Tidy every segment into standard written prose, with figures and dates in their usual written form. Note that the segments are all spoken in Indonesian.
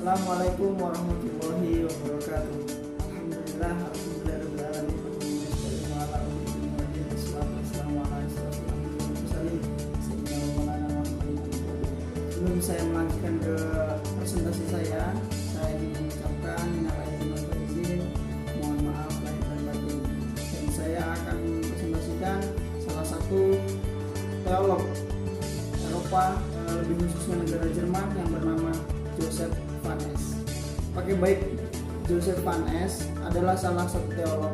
Assalamualaikum warahmatullahi wabarakatuh. Alhamdulillah Sebelum saya melanjutkan ke presentasi saya ingin mengucapkan minal aidin wal faizin, mohon maaf lahir dan batin. Dan saya akan presentasikan salah satu teolog Eropa, lebih khususnya negara Jerman, yang bernama Joseph Van Es. Pakai baik, Joseph Van Es adalah salah satu teolog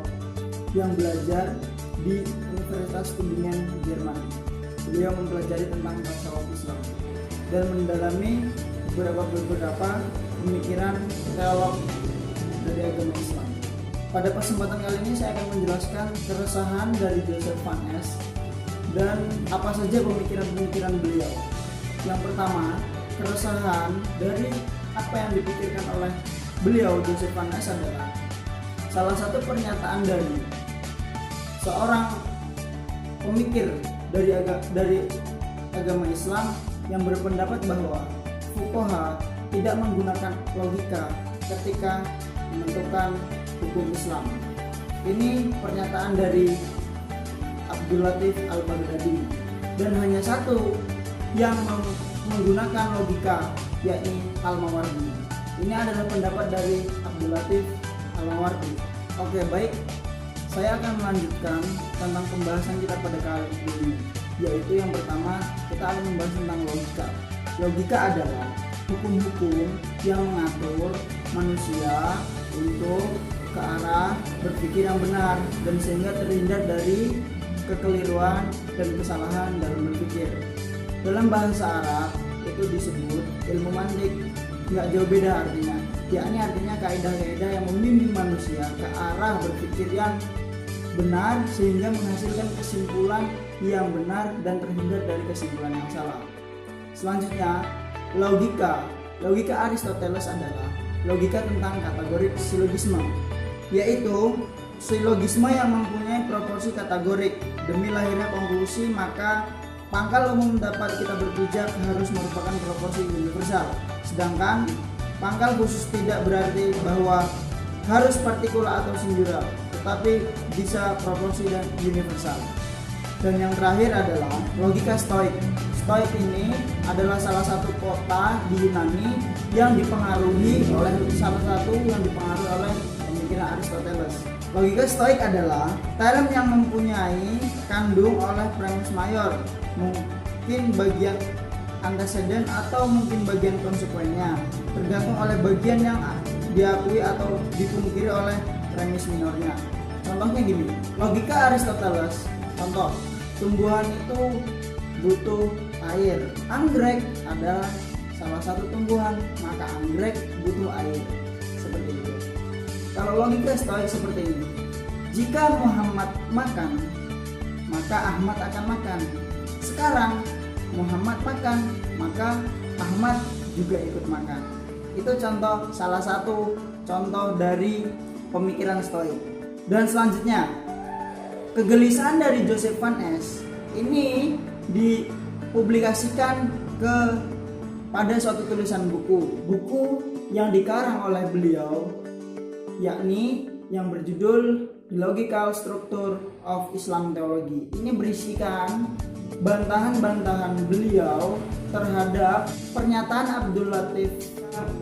yang belajar di Universitas Tübingen Jerman. Beliau mempelajari tentang tasawuf Islam dan mendalami beberapa pemikiran teolog dari agama Islam. Pada kesempatan kali ini saya akan menjelaskan keresahan dari Joseph Van Es dan apa saja pemikiran-pemikiran beliau. Yang pertama, keresahan dari apa yang dipikirkan oleh beliau Joseph Van Es adalah salah satu pernyataan dari seorang pemikir dari agama Islam yang berpendapat bahwa fuqaha tidak menggunakan logika ketika menentukan hukum Islam. Ini pernyataan dari Abdul Latif Al-Baghdadi, dan hanya satu yang menggunakan logika, yakni Al-Mawardi. Ini adalah pendapat dari Abdul Latif Al-Mawardi. Oke, baik, saya akan melanjutkan tentang pembahasan kita pada kali ini, yaitu yang pertama kita akan membahas tentang logika. Logika adalah hukum-hukum yang mengatur manusia untuk ke arah berpikir yang benar dan sehingga terhindar dari kekeliruan dan kesalahan dalam berpikir. Dalam bahasa Arab itu disebut ilmu mantik, nggak jauh beda artinya, yakni artinya kaidah-kaidah yang membimbing manusia ke arah berpikir yang benar sehingga menghasilkan kesimpulan yang benar dan terhindar dari kesimpulan yang salah. Selanjutnya, logika Aristoteles adalah logika tentang kategori silogisme, yaitu silogisme yang mempunyai proporsi kategorik. Demi lahirnya konklusi, maka pangkal umum dapat kita berpijak harus merupakan proporsi universal, sedangkan pangkal khusus tidak berarti bahwa harus partikular atau singular, tetapi bisa proporsi dan universal. Dan yang terakhir adalah logika Stoik. Stoik ini adalah salah satu kota di Yunani yang dipengaruhi oleh pemikiran Aristoteles. Logika Stoik adalah term yang mempunyai kandung oleh premis mayor, mungkin bagian antecedent atau mungkin bagian konsekuennya, tergantung oleh bagian yang diakui atau dipungkiri oleh premis minornya. Contohnya gini, logika Aristoteles, contoh, tumbuhan itu butuh air. Anggrek adalah salah satu tumbuhan, maka anggrek butuh air. Seperti itu. Kalau logika Stoik seperti ini, jika Muhammad makan, maka Ahmad akan makan. Sekarang Muhammad makan, maka Ahmad juga ikut makan. Itu salah satu contoh dari pemikiran Stoik. Dan selanjutnya, kegelisahan dari Joseph Van Es ini dipublikasikan pada suatu tulisan buku yang dikarang oleh beliau, yakni yang berjudul The Logical Structure of Islam Theology. Ini berisikan bantahan-bantahan beliau terhadap pernyataan Abdul Latif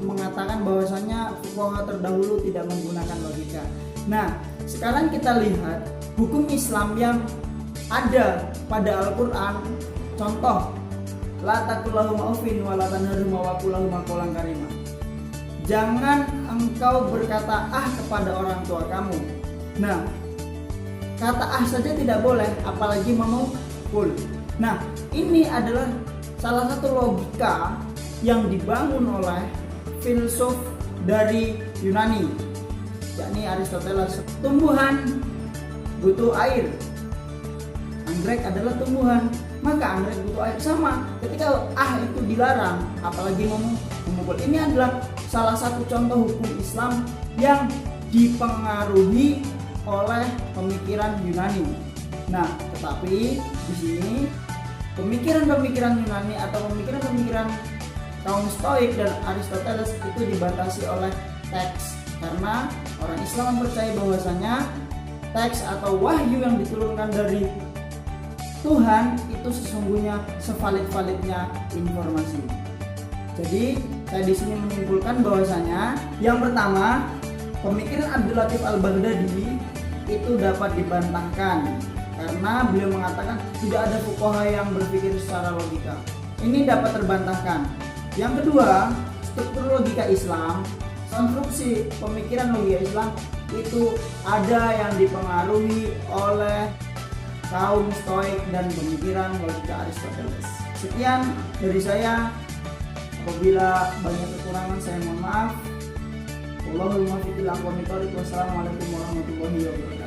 mengatakan bahwasanya fuqaha terdahulu tidak menggunakan logika. Nah, sekarang kita lihat hukum Islam yang ada pada Al-Quran. Contoh, la taqul lahum aufin wa la tanharhum wa qul lahum qawlan karima. Jangan engkau berkata kepada orang tua kamu. Nah, kata saja tidak boleh, apalagi memukul. Nah, ini adalah salah satu logika yang dibangun oleh filsuf dari Yunani, yakni Aristoteles. Tumbuhan butuh air, anggrek adalah tumbuhan, maka anggrek butuh air. Sama ketika itu dilarang, apalagi memukul. Ini adalah salah satu contoh hukum Islam yang dipengaruhi oleh pemikiran Yunani. Nah, tetapi di sini pemikiran-pemikiran Yunani atau pemikiran-pemikiran kaum Stoik dan Aristoteles itu dibatasi oleh teks, karena orang Islam mempercayai bahwasanya teks atau wahyu yang diturunkan dari Tuhan itu sesungguhnya sevalid-validnya informasi. Jadi saya di sini menyimpulkan bahwasanya yang pertama, pemikiran Abdul Latif Al-Baghdadi itu dapat dibantahkan karena beliau mengatakan tidak ada fuqaha yang berpikir secara logika. Ini dapat terbantahkan. Yang kedua, struktur logika Islam, konstruksi pemikiran logika Islam itu ada yang dipengaruhi oleh kaum Stoik dan pemikiran logika Aristoteles. Sekian dari saya. Apabila banyak kekurangan saya mohon maaf. Wassalamualaikum warahmatullahi wabarakatuh.